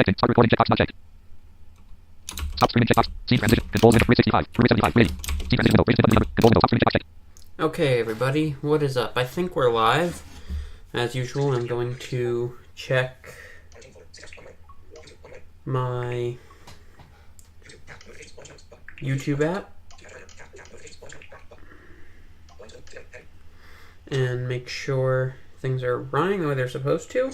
Expecting. Start recording checkbox not checked. Stop streaming checkbox. Scene transition. Control window 365. 375. Ready. Scene transition window. Control window. Stop streaming checkbox checked. Okay, everybody, what is up? I think we're live. As usual, I'm going to check my YouTube app and make sure things are running the way they're supposed to.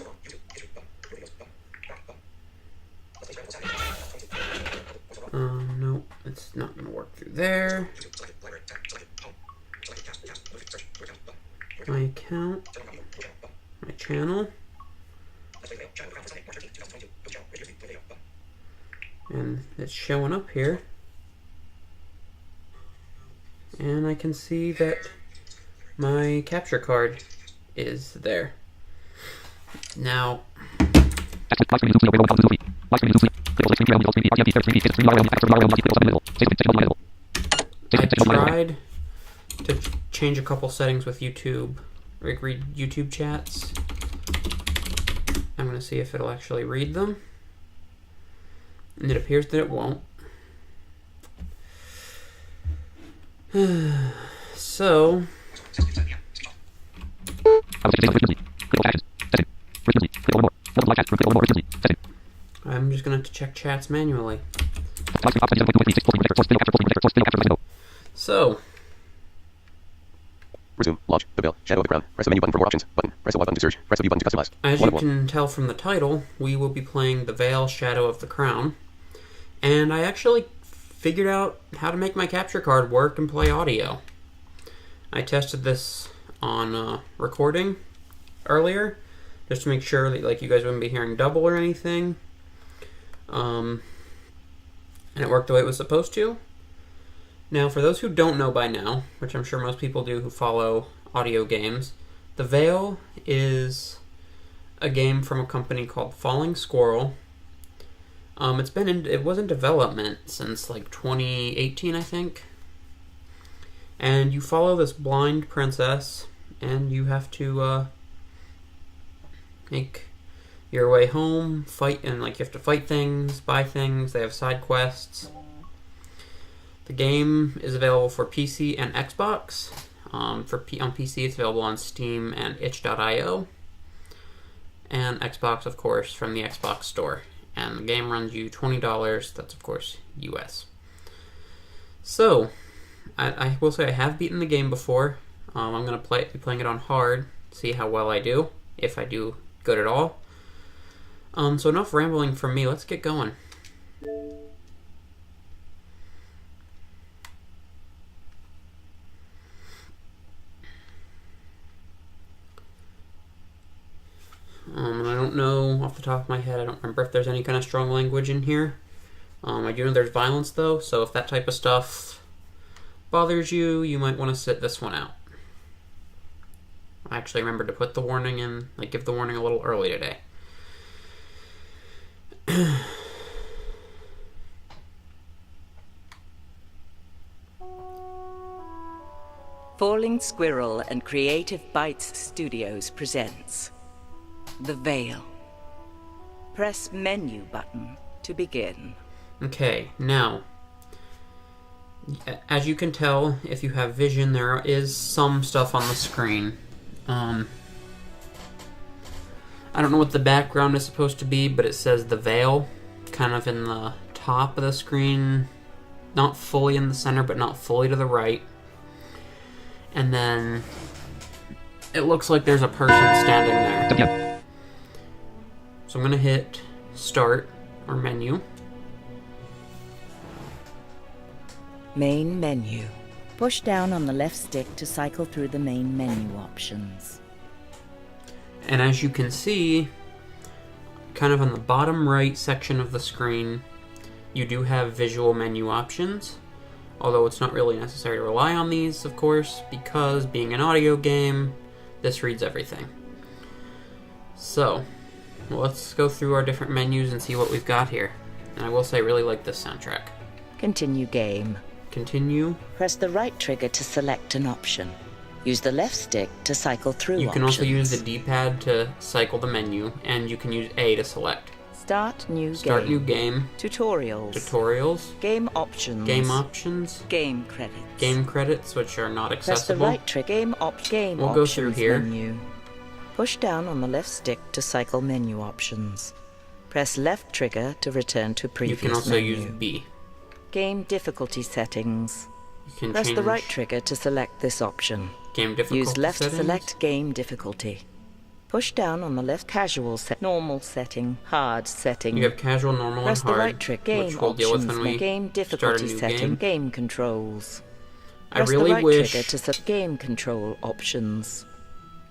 No, it's not going to work through there. My account, my channel, and it's showing up here, and I can see that my capture card is there. Now, I tried to change a couple settings with YouTube, like read YouTube chats. I'm going to see if it'll actually read them. And it appears that it won't. So, I'm just going to have to check chats manually. So, resume, launch, the bill, shadow of the crown, press the menu button for more options, button, press the Y button to search, press the V button to customize. As you can tell from the title, we will be playing the Vale, Shadow of the Crown. And I actually figured out how to make my capture card work and play audio. I tested this on recording earlier, just to make sure that you guys wouldn't be hearing double or anything. And it worked the way it was supposed to. Now, for those who don't know by now, which I'm sure most people do who follow audio games, The Vale is a game from a company called Falling Squirrel. It was in development since like 2018, I think. And you follow this blind princess, and you have to make your way home, fight, and you have to fight things, buy things. They have side quests. The game is available for PC and Xbox. On PC, it's available on Steam and itch.io. And Xbox, of course, from the Xbox Store. And the game runs you $20. That's, of course, US. So, I will say I have beaten the game before. I'm going to be playing it on hard, see how well I do, if I do good at all. So enough rambling from me. Let's get going. I don't know off the top of my head. I don't remember if there's any kind of strong language in here. I do know there's violence, though, so if that type of stuff bothers you, you might want to sit this one out. I actually remembered to put the warning in, give the warning a little early today. Falling Squirrel and Creative Bites Studios presents The Vale. Press menu button to begin. Okay, now, as you can tell, if you have vision, there is some stuff on the screen. I don't know what the background is supposed to be, but it says The Vale, kind of in the top of the screen, not fully in the center, but not fully to the right. And then it looks like there's a person standing there. Yep. So I'm going to hit Start, or Menu. Main menu. Push down on the left stick to cycle through the main menu options. And as you can see, kind of on the bottom right section of the screen, you do have visual menu options. Although it's not really necessary to rely on these, of course, because being an audio game, this reads everything. So, let's go through our different menus and see what we've got here. And I will say I really like this soundtrack. Continue game. Continue. Press the right trigger to select an option. Use the left stick to cycle through You can options. also use the D-pad to cycle the menu, and you can use A to select. Start new Start game. new game. Tutorials. Tutorials. Game options. Game options. Game credits. Game credits, which are not Press the accessible. right trigger. Game We'll go options through here. menu. Push down on the left stick to cycle menu options. Press left trigger to return to You previous can also menu. use B. Game difficulty settings. You can Press change the right trigger to select this option. game difficulty Use left settings. select game difficulty. Push down on the left casual set, normal setting, hard setting. You have casual, normal, Press and the hard, right trigger. Game which we'll deal with options. when we Game start a difficulty new setting. game. Controls. I Press really the right wish trigger to set game control options.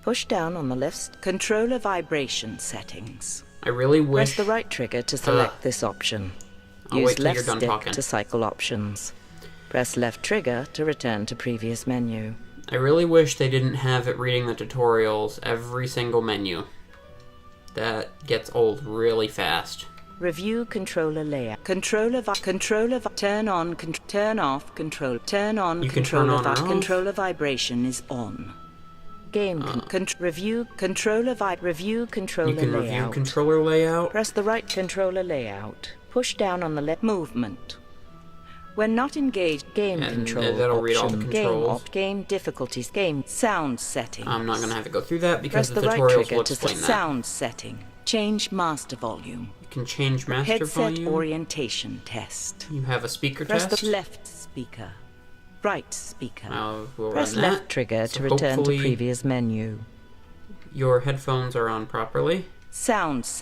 Push down on the left controller vibration settings. I really Press wish the right trigger to select this option. I'll Use wait till left you're done stick talking. to cycle options. Press left trigger to return to previous menu. I really wish they didn't have it reading the tutorials every single menu. That gets old really fast. Review controller layout. Turn on, turn off, control. Turn on, You can turn on or off. controller vibration is on. Game review controller You controller can review layout. controller layout. Press the right controller layout. Push down on the left movement. When not engaged, game And control that'll read all the option. controls. Game difficulties, game sound settings. I'm not going to have to go through that because Press the the right tutorials trigger will to explain that. sound setting. Change master volume. You can change master Headset volume. orientation test. You have a speaker Press test. the left speaker. Right speaker. We'll Press run left that. trigger So to return to hopefully previous menu. Your headphones are on properly.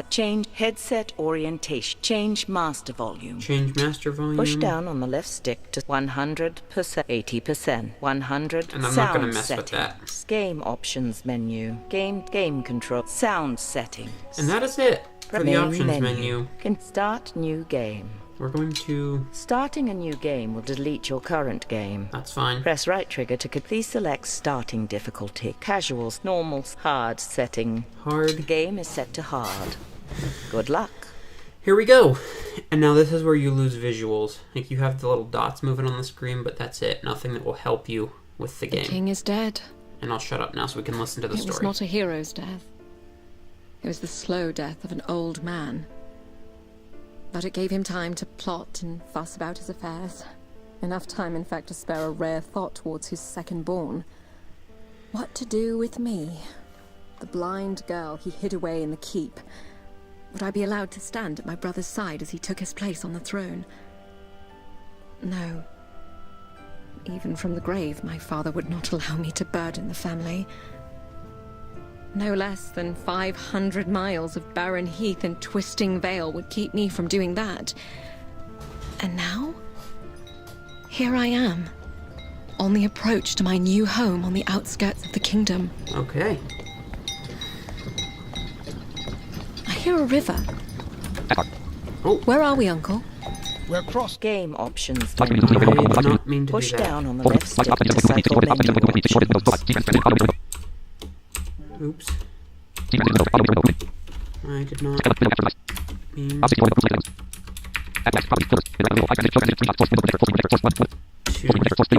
Change headset orientation. Change master volume. Change master volume. Push down on the left stick to 100%, 80%, 100. And I'm not sound gonna mess with that. settings. Game options menu. Game control. Sound settings. And that is it for the Main options menu. Can start new game. We're going to... Starting a new game will delete your current game. That's fine. Press right trigger to please select starting difficulty. Casuals, normals, hard setting. The Hard. game is set to hard. Good luck. Here we go. And now this is where you lose visuals. Like you have the little dots moving on the screen, but that's it. Nothing that will help you with the The game. king is dead. And I'll shut up now so we can listen to the It was story. not a hero's death. It was the slow death of an old man. But it gave him time to plot and fuss about his affairs. Enough time, in fact, to spare a rare thought towards his second-born. What to do with me? The blind girl he hid away in the keep. Would I be allowed to stand at my brother's side as he took his place on the throne? No. Even from the grave, my father would not allow me to burden the family. No less than 500 miles of barren heath and twisting vale would keep me from doing that. And now? Here I am, on the approach to my new home on the outskirts of the kingdom. Okay. I hear a river. Oh. Where are we, Uncle? We're cross. Game options I menu. did not mean to Push do that. down on the left stick to cycle menu options. Oops. I did not mean to do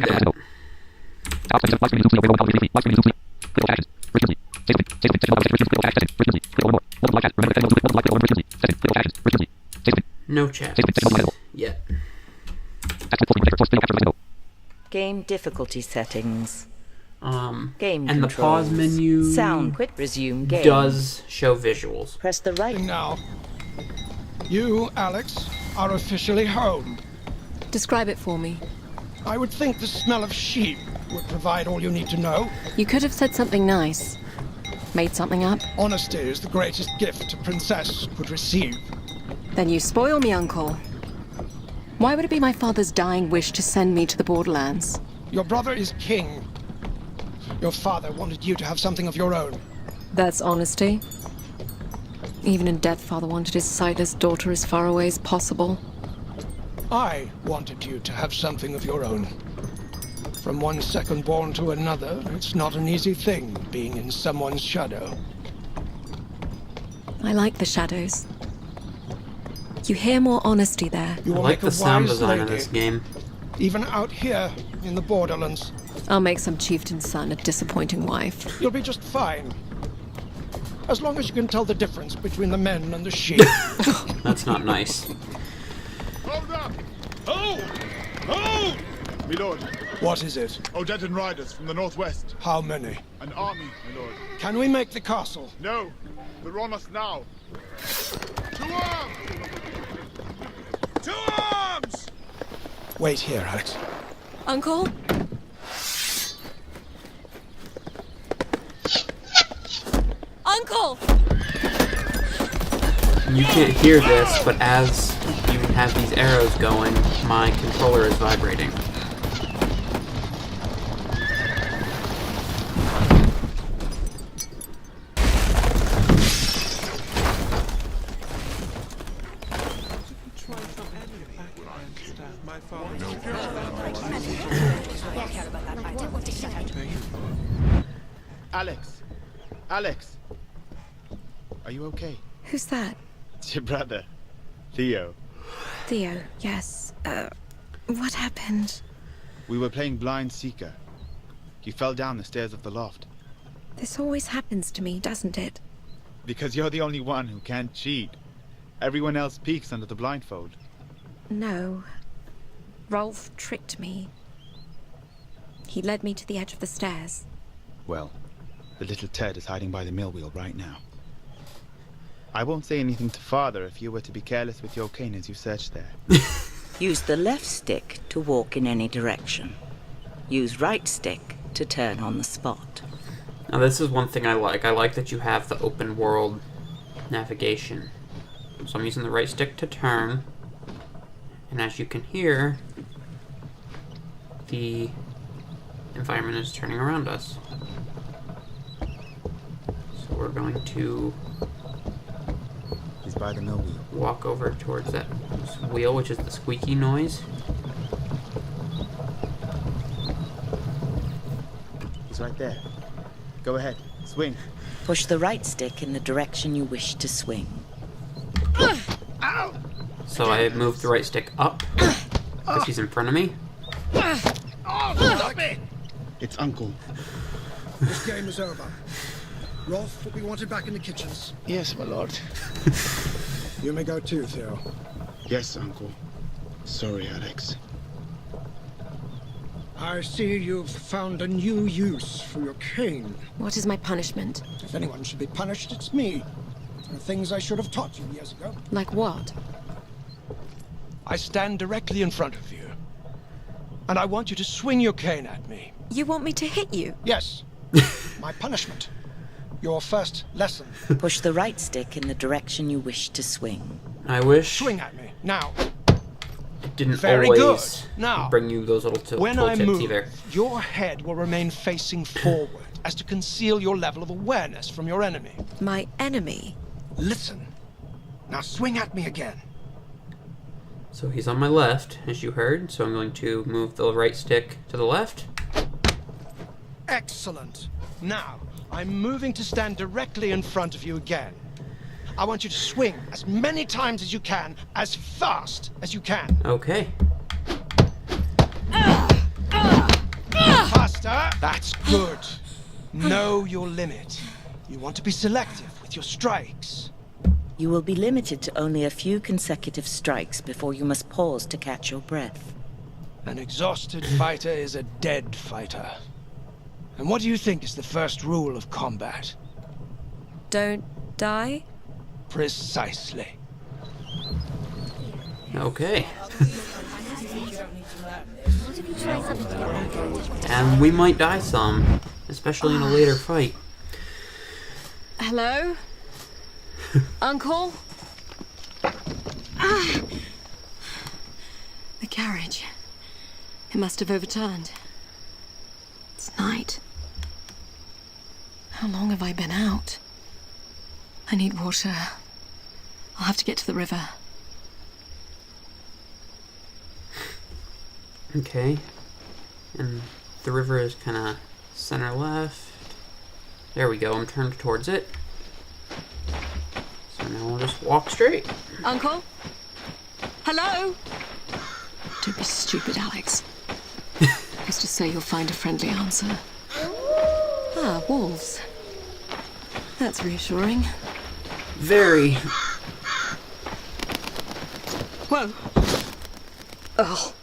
that. No chats yet. Game difficulty settings. Game And the pause controls. menu Sound quit resume game. does show visuals. Press the right. Now, you, Alex, are officially home. Describe it for me. I would think the smell of sheep would provide all you need to know. You could have said something nice. Made something up. Honesty is the greatest gift a princess could receive. Then you spoil me, Uncle. Why would it be my father's dying wish to send me to the borderlands? Your brother is king. Your father wanted you to have something of your own. That's honesty. Even in death, father wanted his sightless daughter as far away as possible. I wanted you to have something of your own. From one second born to another, it's not an easy thing being in someone's shadow. I like the shadows. You hear more honesty there. You I will like make the a sound wise design of lady, this game. even out here in the borderlands. I'll make some chieftain's son a disappointing wife. You'll be just fine. as long as you can tell the difference between the men and the sheep. That's not nice. Hold up! Hold! Hold! My lord, What is it? Odedan riders from the northwest. How many? An army, my lord. Can we make the castle? No, they're on us now. To arms! To arms! Wait here, Alex. Uncle? Uncle! You can't hear this, but as you have these arrows going, my controller is vibrating. Alex! Alex! Are you okay? Who's that? It's your brother, Theo. Theo, yes. What happened? We were playing Blind Seeker. You fell down the stairs of the loft. This always happens to me, doesn't it? Because you're the only one who can't cheat. Everyone else peeks under the blindfold. No. Rolf tricked me. He led me to the edge of the stairs. Well, the little Ted is hiding by the mill wheel right now. I won't say anything to Father if you were to be careless with your cane as you search there. Use the left stick to walk in any direction. Use right stick to turn on the spot. Now this is one thing I like. I like that you have the open world navigation. So I'm using the right stick to turn. And as you can hear, the environment is turning around us. So we're going to He's by the mill wheel. walk over towards that wheel, which is the squeaky noise. He's right there. Go ahead. Swing. Push the right stick in the direction you wish to swing. So I moved the right stick up because he's in front of me. It's Uncle. This game is over. Rolf will be wanted back in the kitchens. Yes, my lord. You may go too, Theo. Yes, Uncle. Sorry, Alex. I see you've found a new use for your cane. What is my punishment? If anyone should be punished, it's me. The things I should have taught you years ago. Like what? I stand directly in front of you. And I want you to swing your cane at me. You want me to hit you? Yes. My punishment. Your first lesson. Push the right stick in the direction you wish to swing. I wish Swing at me. Now. it didn't Very always good. Now, bring you those little When I tooltips move, either. your head will remain facing forward as to conceal your level of awareness from your enemy. My enemy? Listen. Now swing at me again. So he's on my left, as you heard, so I'm going to move the right stick to the left. Excellent. Now, I'm moving to stand directly in front of you again. I want you to swing as many times as you can, as fast as you can. Okay. Faster. That's good. Know your limit. You want to be selective with your strikes. You will be limited to only a few consecutive strikes before you must pause to catch your breath. An exhausted fighter is a dead fighter. And what do you think is the first rule of combat? Don't die? Precisely. Okay. And we might die some, especially in a later fight. Hello? Uncle? The carriage. It must have overturned. It's night. How long have I been out? I need water. I'll have to get to the river. Okay. And the river is kind of center left. There we go, I'm turned towards it. So now we'll just walk straight. Uncle? Hello? Don't be stupid, Alex. Who's to say you'll find a friendly answer? Ah, wolves. That's reassuring. Very. Whoa! Oh.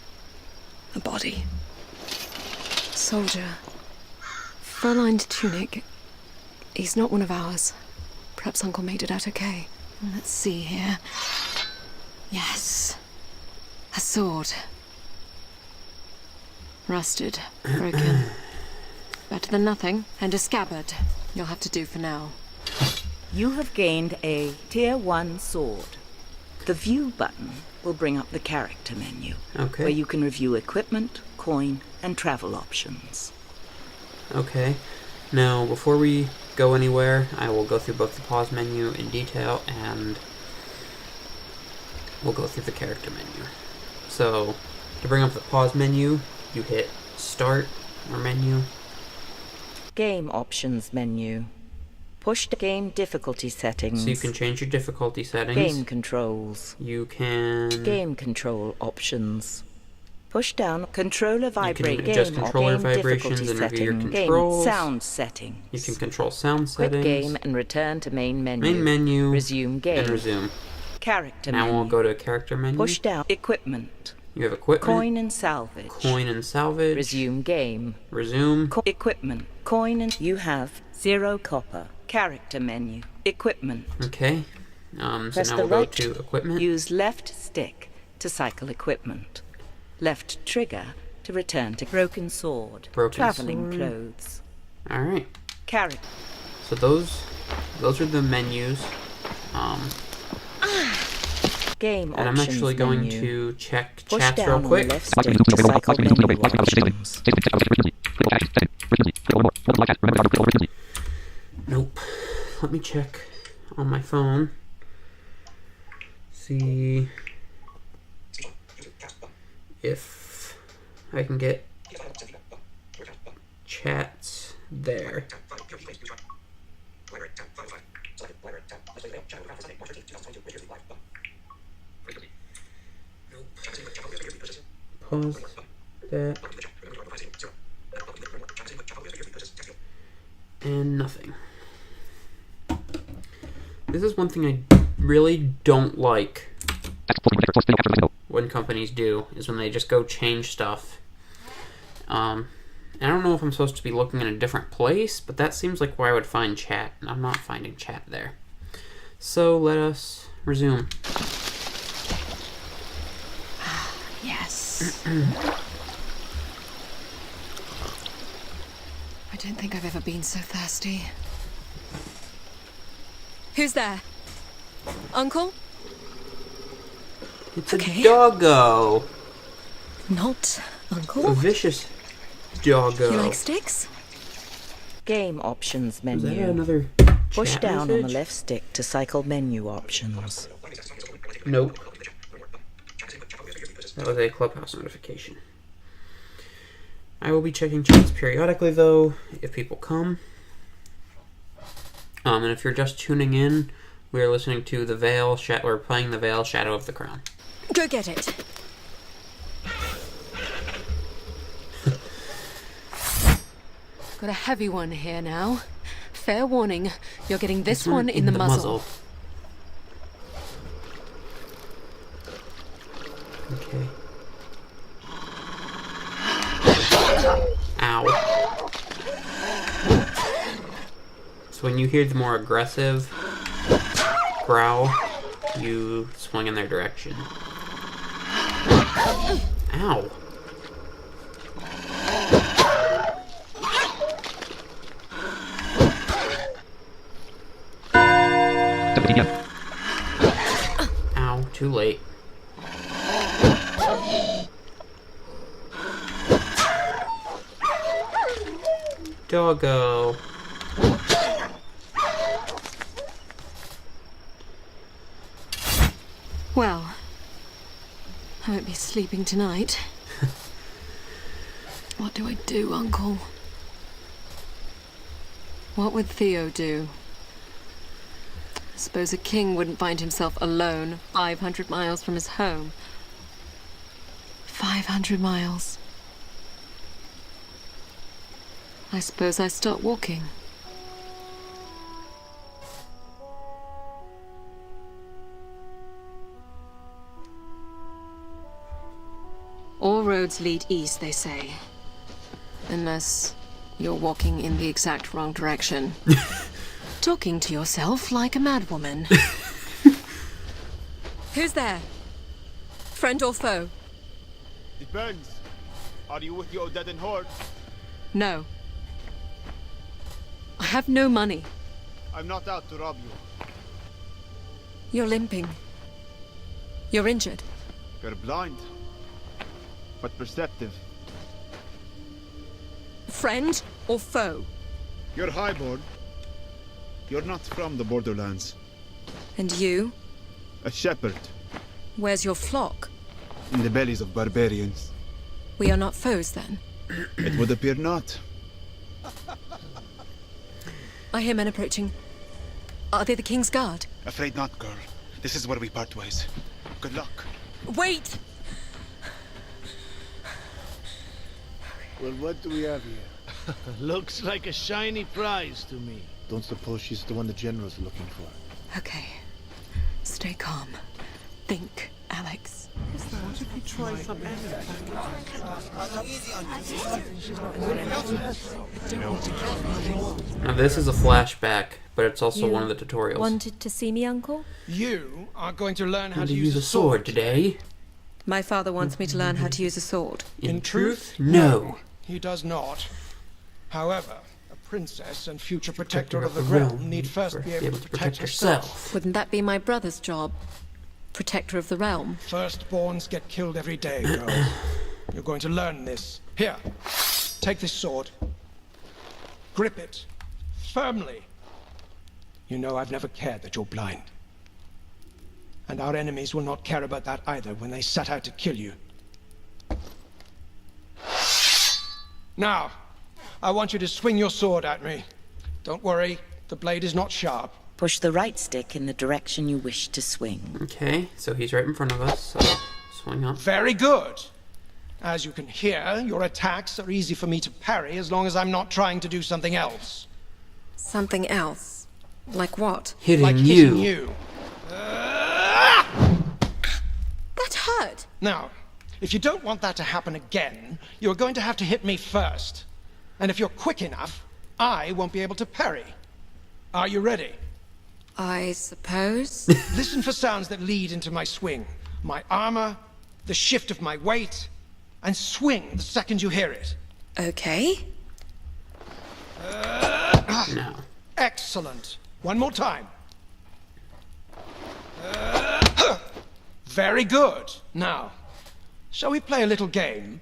A body. Soldier. Fur-lined tunic. He's not one of ours. Perhaps Uncle made it out okay. Let's see here. Yes. A sword. Rusted. Broken. Better than nothing. And a scabbard. You'll have to do for now. You have gained a Tier 1 sword. The View button will bring up the character menu, Okay. where you can review equipment, coin, and travel options. Okay. Now, before we go anywhere, I will go through both the pause menu in detail and we'll go through the character menu. So, to bring up the pause menu, you hit Start or Menu. Game options menu. Push the game difficulty settings. So you can change your difficulty settings. Game controls. You can... Game control options. Push down controller vibrate. You can adjust game controller game vibrations difficulty and review your setting. controls. Game sound settings. You can control sound Quit settings. game and return to main menu. Main menu. Resume game. And resume. Character Now menu. we'll go to character menu. Push down equipment. You have equipment. Coin and salvage. Coin and salvage. Resume game. Resume. Equipment. Coin and you have 0 copper. Character menu. Equipment. Okay. So Press now the we'll go right to equipment. Use left stick to cycle equipment. Left trigger to return to broken sword. Broken Traveling sword. clothes. Alright. Character. So those are the menus. Game And I'm options actually going menu. to check Push chats down real on the quick. left stick to cycle menu options. Nope. Let me check on my phone. See if I can get chats there. Pause that. And nothing. This is one thing I really don't like when companies do, is when they just go change stuff. I don't know if I'm supposed to be looking in a different place, but that seems like where I would find chat, and I'm not finding chat there. So let us resume. Yes. I don't think I've ever been so thirsty. Who's there? Uncle? It's Okay. a doggo. Not A Uncle? vicious doggo. You like sticks? Game options Is that menu. another Push chat down on message? the left stick to cycle menu options. Nope. That was a Clubhouse notification. I will be checking chats periodically, though, if people come. And if you're just tuning in, we are listening to the Vale. We're playing the Vale Shadow of the Crown. Go get it. Got a heavy one here now. Fair warning, you're getting this one in the muzzle. Okay. Ow. So when you hear the more aggressive growl, you swing in their direction. Ow. Ow, too late. Doggo. Well, I won't be sleeping tonight. What do I do, Uncle? What would Theo do? I suppose a king wouldn't find himself alone 500 miles from his home. 500 miles. I suppose I start walking. All roads lead east, they say. Unless you're walking in the exact wrong direction. Talking to yourself like a madwoman. Who's there? Friend or foe? Depends. Are you with your dead and horde? No. I have no money. I'm not out to rob you. You're limping. You're injured. You're blind. But perceptive. Friend or foe? You're highborn. You're not from the borderlands. And you? A shepherd. Where's your flock? In the bellies of barbarians. We are not foes, then. It would appear not. I hear men approaching. Are they the King's Guard? Afraid not, girl. This is where we part ways. Good luck. Wait! Well, what do we have here? Looks like a shiny prize to me. Don't suppose she's the one the General's looking for? Okay. Stay calm. Think, Alex. What if you try something? Now this is a flashback, but it's also You one of the tutorials. Wanted to see me, Uncle? You are going to learn how How to use a sword today. My father wants me to learn how to use a sword. In truth, no. He does not. However, a princess and future protector of the realm need first be able to protect herself. Wouldn't that be my brother's job? Protector of the realm. Firstborns get killed every day, girl. You're going to learn this. Here, take this sword. Grip it firmly. You know I've never cared that you're blind. And our enemies will not care about that either when they set out to kill you. Now, I want you to swing your sword at me. Don't worry, the blade is not sharp. Push the right stick in the direction you wish to swing. Okay, so he's right in front of us, so swing up. Very good. As you can hear, your attacks are easy for me to parry as long as I'm not trying to do something else. Something else? Like what? Hitting Like you. hitting you. That hurt! Now, if you don't want that to happen again, you're going to have to hit me first. And if you're quick enough, I won't be able to parry. Are you ready? I suppose? Listen for sounds that lead into my swing. My armor, the shift of my weight, and swing the second you hear it. Okay. No. Excellent. One more time. Very good. Now, shall we play a little game?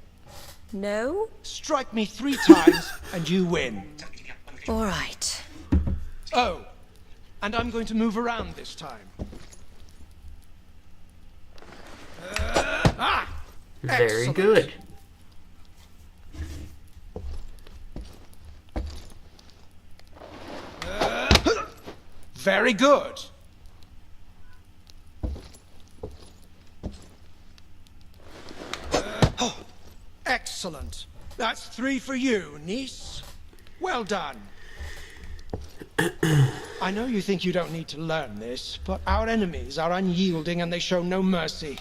No? Strike me 3 times and you win. All right. Oh, and I'm going to move around this time. Very Excellent. good. Very good. Excellent. That's 3 for you, niece. Well done. I know you think you don't need to learn this, but our enemies are unyielding and they show no mercy.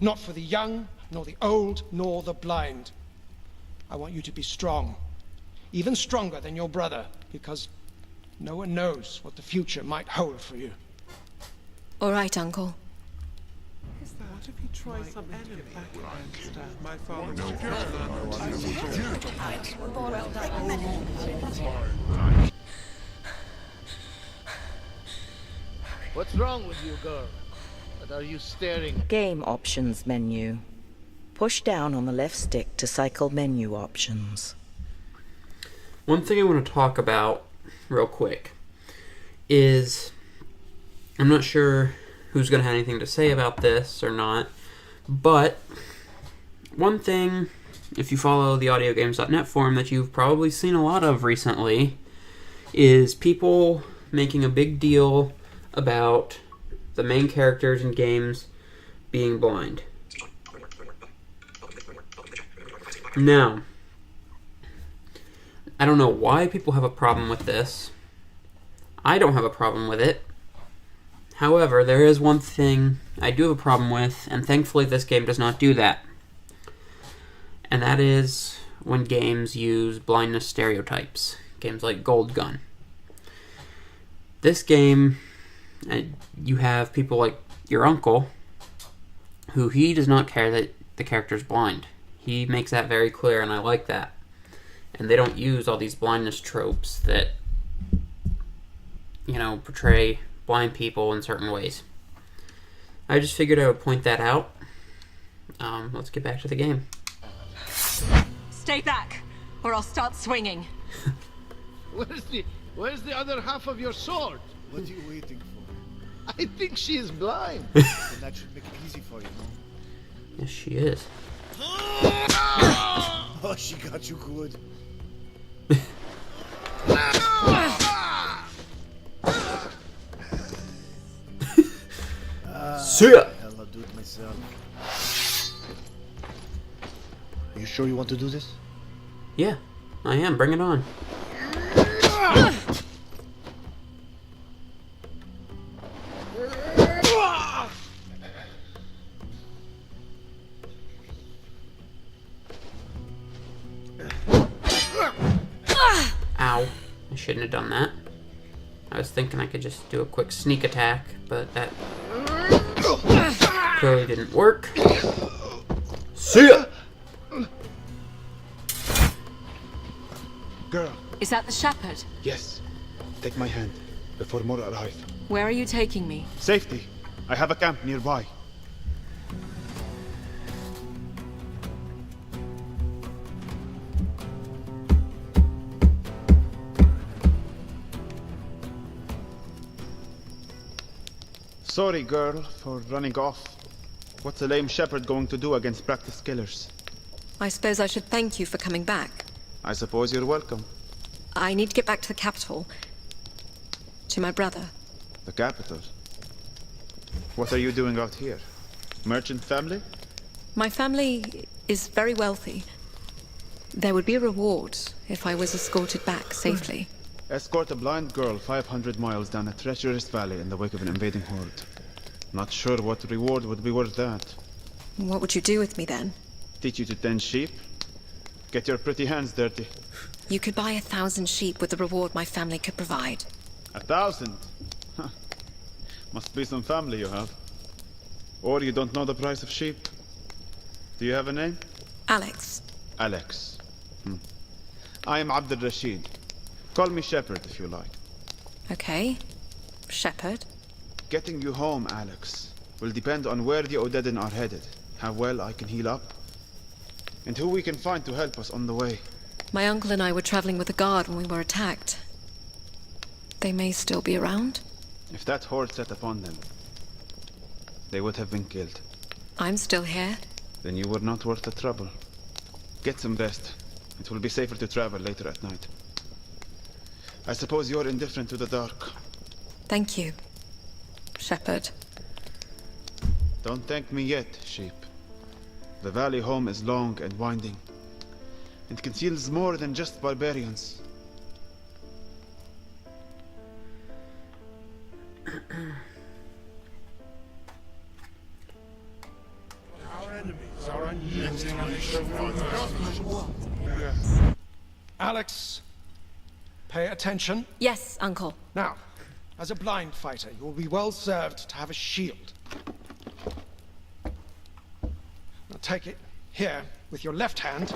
Not for the young, nor the old, nor the blind. I want you to be strong. Even stronger than your brother, because no one knows what the future might hold for you. All right, Uncle. What if you try something my father? What's wrong with you, girl? What are you staring? Game options menu. Push down on the left stick to cycle menu options. One thing I want to talk about real quick is, I'm not sure who's going to have anything to say about this or not, but one thing, if you follow the audiogames.net forum, that you've probably seen a lot of recently is people making a big deal about the main characters in games being blind. Now, I don't know why people have a problem with this. I don't have a problem with it. However, there is one thing I do have a problem with, and thankfully this game does not do that. and that is when games use blindness stereotypes. Games like Gold Gun. This game, you have people like your uncle, who he does not care that the character's blind. He makes that very clear, and I like that. And they don't use all these blindness tropes that, portray blind people in certain ways. I just figured I would point that out. Let's get back to the game. Stay back, or I'll start swinging. Where's the other half of your sword? What are you waiting for? I think she is blind. Then that should make it easy for you, no? Yes, she is. Oh, she got you good. See ya! Hell, I'll do it myself. Are you sure you want to do this? Yeah, I am. Bring it on. Ow. I shouldn't have done that. I was thinking I could just do a quick sneak attack, but that clearly didn't work. See ya! Girl, Is that the shepherd? yes. Take my hand before more arrive. Where are you taking me? Safety. I have a camp nearby. Sorry, girl, for running off. What's a lame shepherd going to do against practiced killers? I suppose I should thank you for coming back. I suppose you're welcome. I need to get back to the capital. To my brother. The capital. What are you doing out here? Merchant family? My family is very wealthy. There would be a reward if I was escorted back safely. Escort a blind girl 500 miles down a treacherous valley in the wake of an invading horde. Not sure what reward would be worth that. What would you do with me then? Teach you to tend sheep? Get your pretty hands dirty. You could buy 1,000 sheep with the reward my family could provide. 1,000? Huh. Must be some family you have. Or you don't know the price of sheep. Do you have a name? Alex. Alex. I am Abd al-Rashid. Call me Shepherd if you like. Okay. Shepherd. Getting you home, Alex, will depend on where the Odedin are headed, how well I can heal up, and who we can find to help us on the way. My uncle and I were traveling with a guard when we were attacked. They may still be around. If that horde set upon them, they would have been killed. I'm still here. Then you were not worth the trouble. Get some rest. It will be safer to travel later at night. I suppose you're indifferent to the dark. Thank you, Shepherd. Don't thank me yet, sheep. The valley home is long and winding. It conceals more than just barbarians. Our enemies are unyielding and they show no mercy. Alex, pay attention. Yes, Uncle. Now, as a blind fighter, you will be well served to have a shield. Now take it here with your left hand.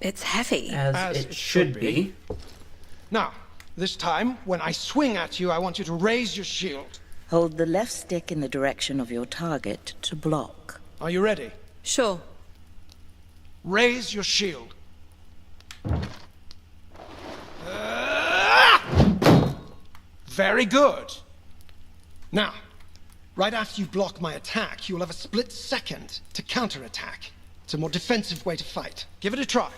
It's heavy. As it should be. Now, this time, when I swing at you, I want you to raise your shield. Hold the left stick in the direction of your target to block. Are you ready? Sure. Raise your shield. Very good. Now, right after you block my attack, you'll have a split second to counterattack. It's a more defensive way to fight. Give it a try.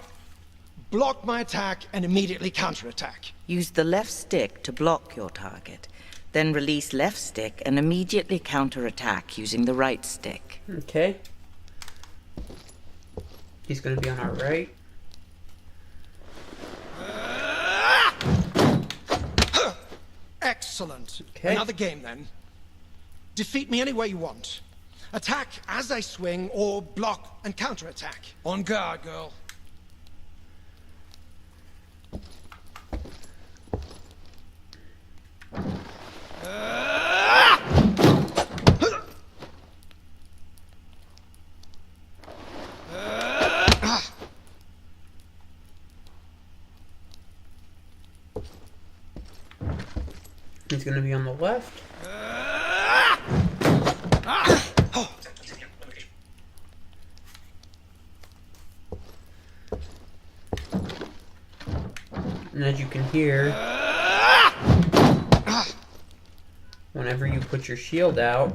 Block my attack and immediately counterattack. Use the left stick to block your target. Then release left stick and immediately counterattack using the right stick. Okay. He's going to be on our right. Excellent. Okay. Another game then. Defeat me any way you want. Attack as I swing, or block and counterattack. On guard, girl. He's gonna be on the left. And as you can hear, whenever you put your shield out,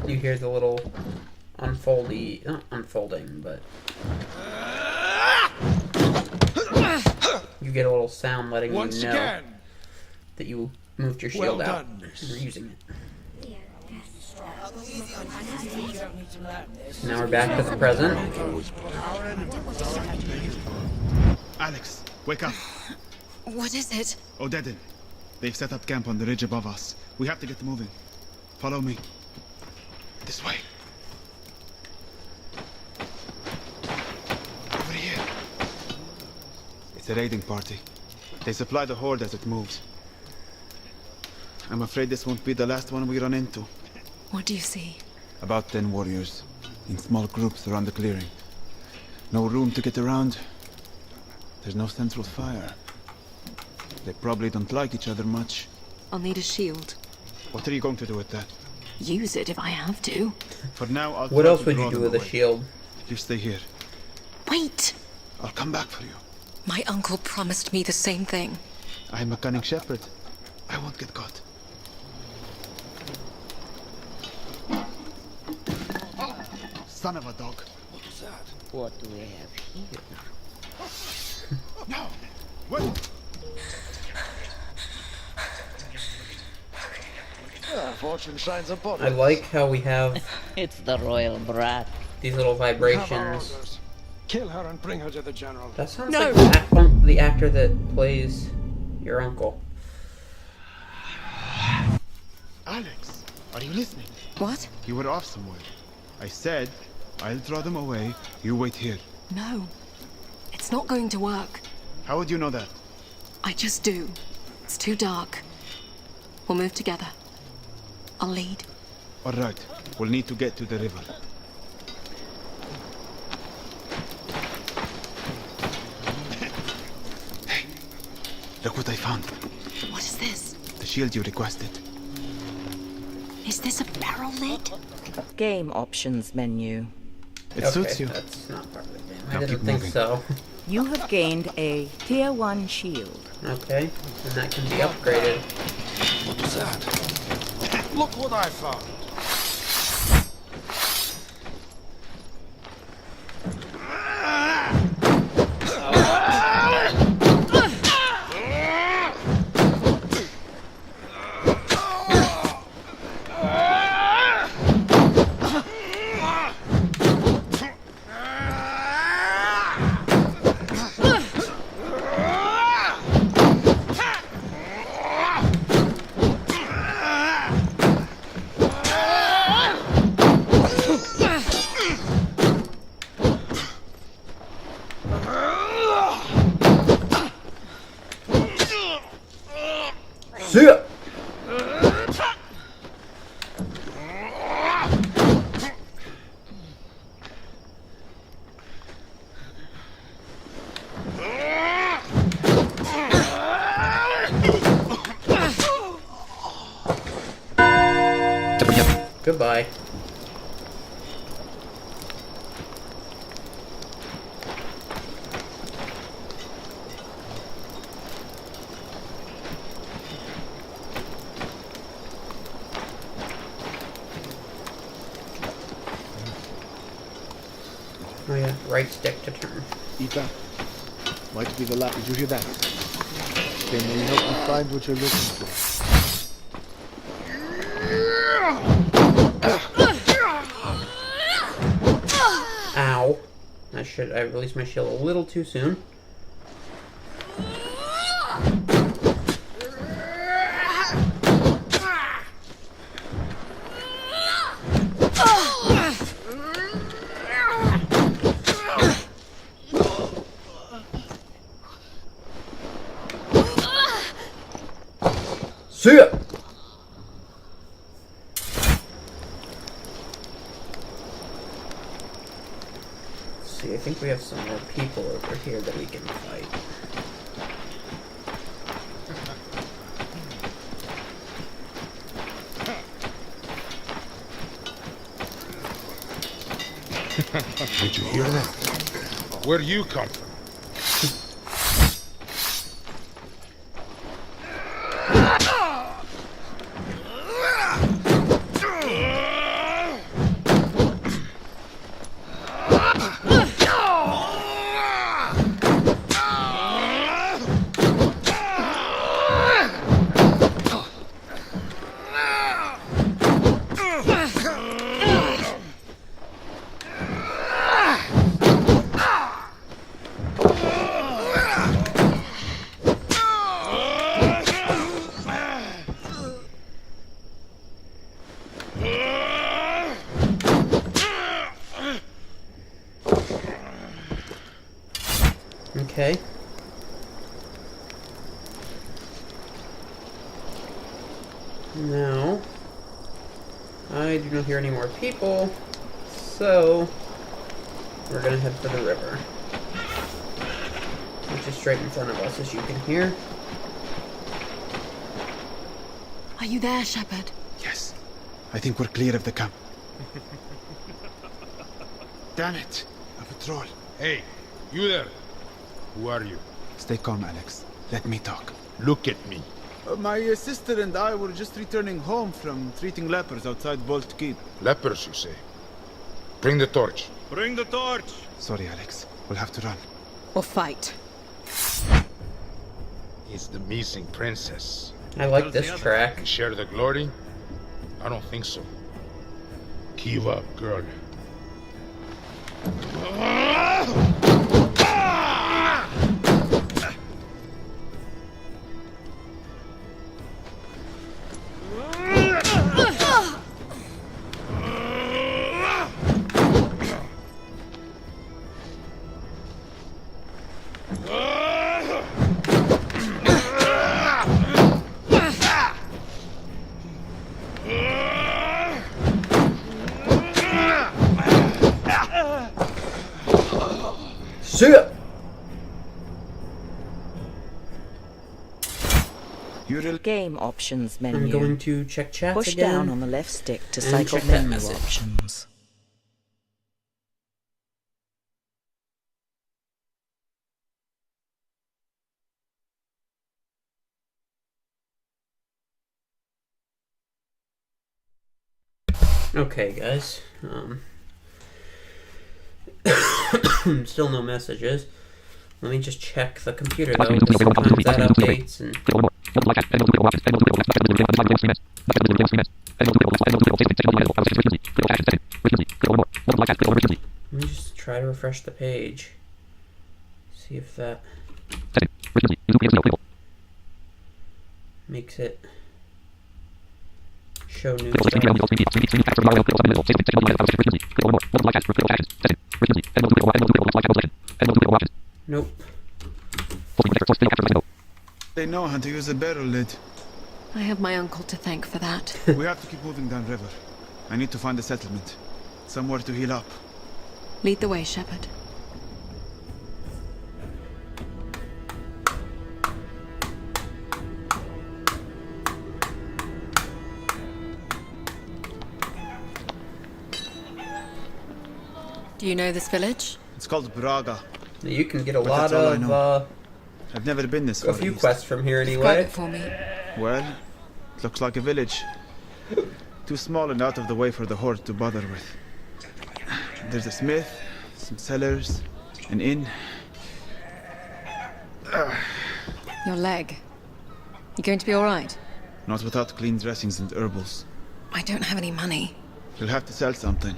you hear the little not unfolding, but you get a little sound letting you know that you moved your shield out and you're using it. Now we're back to the present. Alex, wake up. What is it? Odedin. They've set up camp on the ridge above us. We have to get moving. Follow me. This way. Over here. It's a raiding party. They supply the horde as it moves. I'm afraid this won't be the last one we run into. What do you see? About 10 warriors, in small groups around the clearing. No room to get around. There's no central fire. They probably don't like each other much. I'll need a shield. What are you going to do with that? Use it if I have to. For now, I'll What try else to would draw you do them with a away. shield? You stay here. Wait! I'll come back for you. My uncle promised me the same thing. I'm a cunning shepherd. I won't get caught. Son of a dog. What was that? What do we have here? No! Wait! Fortune shines upon I like how we have It's the royal brat. these little We have our vibrations. orders. Kill her and bring her to the general. That sounds No. like the actor that plays your uncle. Alex, are you listening? What? You were off somewhere. I said, I'll draw them away. You wait here. No. It's not going to work. How would you know that? I just do. It's too dark. We'll move together. I'll lead. All right. We'll need to get to the river. Hey, look what I found. What is this? The shield you requested. Is this a barrel lid? Game options menu. It Okay, suits you. that's not part of the game. Now I didn't keep think moving. so. You have gained a Tier 1 shield. Okay, and that can be upgraded. What was that? Look what I found. See ya! Goodbye. Oh yeah, right stick to turn. Eat that. Might be the last. Did you hear that? Can you help me find what you're looking for? Ow. I released my shield a little too soon. see, I think we have some more people over here that we can fight. Did you hear that? Where do you come from? Okay. Now, I do not hear any more people, so we're gonna head for the river, which is straight in front of us, as you can hear. Are you there, Shepard? Yes. I think we're clear of the camp. Damn it! A patrol. Hey, you there. Who are you? Stay calm, Alex. Let me talk. Look at me. My sister and I were just returning home from treating lepers outside Bolt Keep. Lepers, you say? Bring the torch. Bring the torch! Sorry, Alex. We'll have to run. Or fight? It's the missing princess. I like this track. And share the glory? I don't think so. Give up, girl. Shit! Game options menu. I'm going to check chats Push again. down on the left stick to and cycle check that menu message. options. Okay, guys. Still no messages. Let me just check the computer though, because sometimes that updates and... Let me just try to refresh the page. See if that makes it show new stuff. Nope. They know how to use a barrel lid. I have my uncle to thank for that. We have to keep moving downriver. I need to find a settlement. Somewhere to heal up. Lead the way, Shepard. Do you know this village? It's called Braga. You can get a But lot that's all I of, know. I've never been this far a few east. quests from here Describe anyway. it for me. Well, it looks like a village. Too small and out of the way for the horde to bother with. There's a smith, some cellars, an inn. Your leg. You going to be alright? Not without clean dressings and herbals. I don't have any money. You'll have to sell something.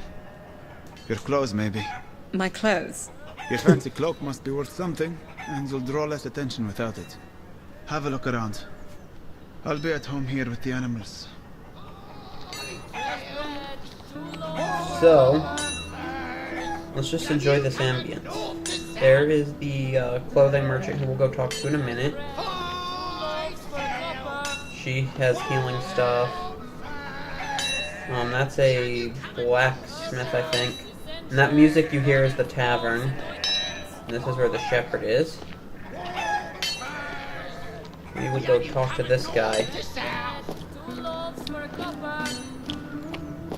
Your clothes, maybe. My clothes? Your fancy cloak must be worth something, and you'll draw less attention without it. Have a look around. I'll be at home here with the animals. So, let's just enjoy this ambience. There is the clothing merchant who we'll go talk to in a minute. She has healing stuff. That's a blacksmith, I think. And that music you hear is the tavern. And this is where the shepherd is. We would go talk to this guy.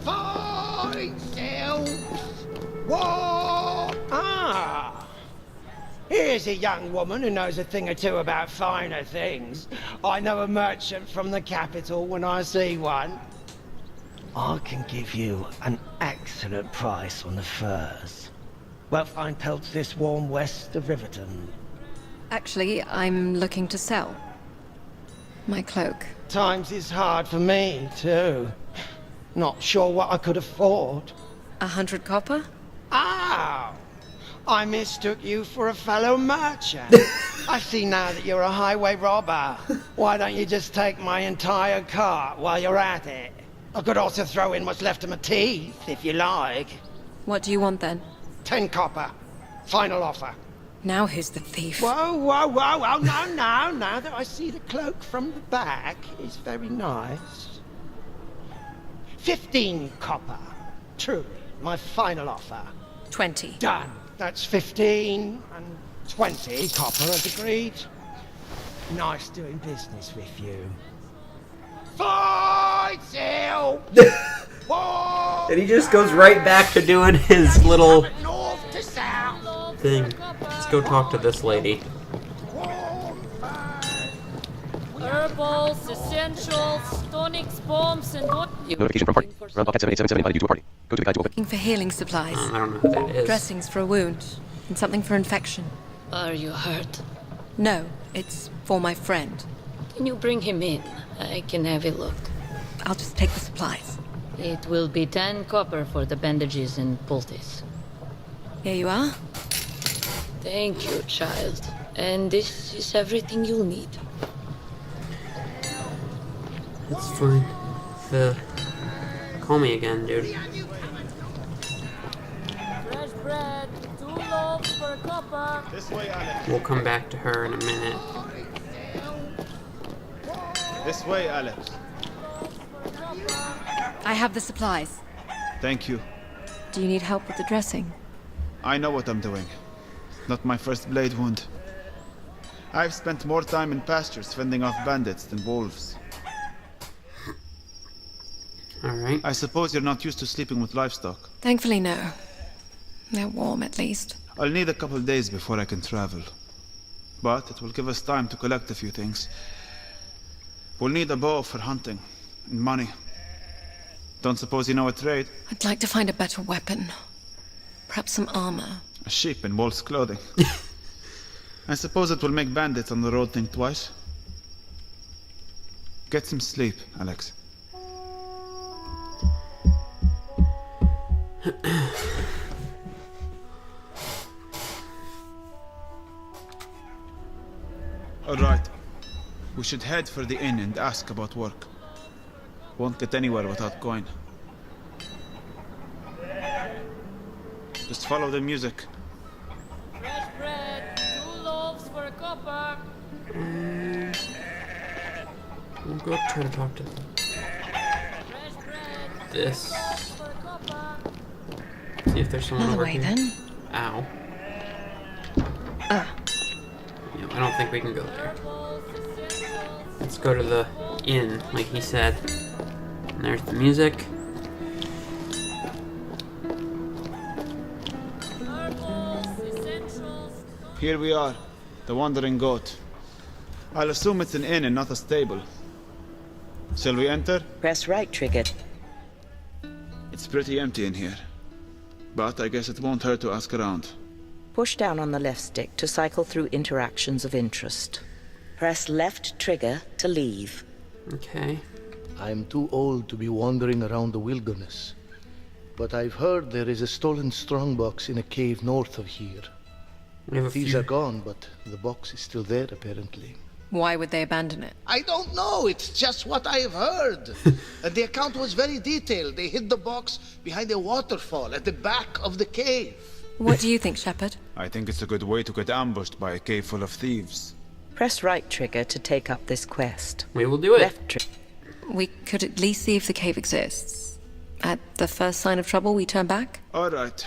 Fine self. What? Ah. Here's a young woman who knows a thing or two about finer things. I know a merchant from the capital when I see one. I can give you an excellent price on the furs. Well, fine pelts this warm west of Riverton. Actually, I'm looking to sell. My cloak. Times is hard for me, too. Not sure what I could afford. 100 copper? Ah! I mistook you for a fellow merchant. I see now that you're a highway robber. Why don't you just take my entire cart while you're at it? I could also throw in what's left of my teeth, if you like. What do you want then? 10 copper. Final offer. Now who's the thief? Whoa, whoa, whoa, whoa, no, no. Now that I see the cloak from the back, it's very nice. 15 copper. Truly, my final offer. 20. Done. That's 15 and 20 copper as agreed. Nice doing business with you. Fight sale! And he just goes right back to doing his little north to south thing. Let's go talk to this lady. Herbals, essentials, tonics, bombs, and what? Notification from party. Round clock at 7877 invited you to a party. Go to the guide to open. Looking for healing supplies. I don't know who that is. Dressings for a wound. And something for infection. Are you hurt? No, it's for my friend. Can you bring him in? I can have a look. I'll just take the supplies. It will be 10 copper for the bandages and poultice. Here you are. Thank you, child. And this is everything you'll need. It's fine. Call me again, dude. Fresh bread, 2 loaves for a copper. This way, Alex. We'll come back to her in a minute. This way, Alex. I have the supplies. Thank you. Do you need help with the dressing? I know what I'm doing. Not my first blade wound. I've spent more time in pastures fending off bandits than wolves. Alright. I suppose you're not used to sleeping with livestock. Thankfully, no. They're warm, at least. I'll need a couple days before I can travel. But it will give us time to collect a few things. We'll need a bow for hunting, and money. Don't suppose you know a trade? I'd like to find a better weapon. Perhaps some armor. A sheep in wolf's clothing. I suppose it will make bandits on the road think twice. Get some sleep, Alex. All right. We should head for the inn and ask about work. Won't get anywhere without going. Just follow the music. Fresh bread, 2 loaves for a copper. We'll go try to talk to them. This. See if there's someone over way, here. then. Ow. No, I don't think we can go there. Let's go to the inn, like he said. And there's the music. Here we are, the Wandering Goat. I'll assume it's an inn and not a stable. Shall we enter? Press right trigger. It's pretty empty in here. But I guess it won't hurt to ask around. Push down on the left stick to cycle through interactions of interest. Press left trigger to leave. Okay. I'm too old to be wandering around the wilderness. But I've heard there is a stolen strongbox in a cave north of here. Thieves are gone, but the box is still there, apparently. Why would they abandon it? I don't know. It's just what I've heard. And the account was very detailed. They hid the box behind a waterfall at the back of the cave. What do you think, Shepard? I think it's a good way to get ambushed by a cave full of thieves. Press right trigger to take up this quest. We will do it. Left trigger. We could at least see if the cave exists. At the first sign of trouble, we turn back? All right.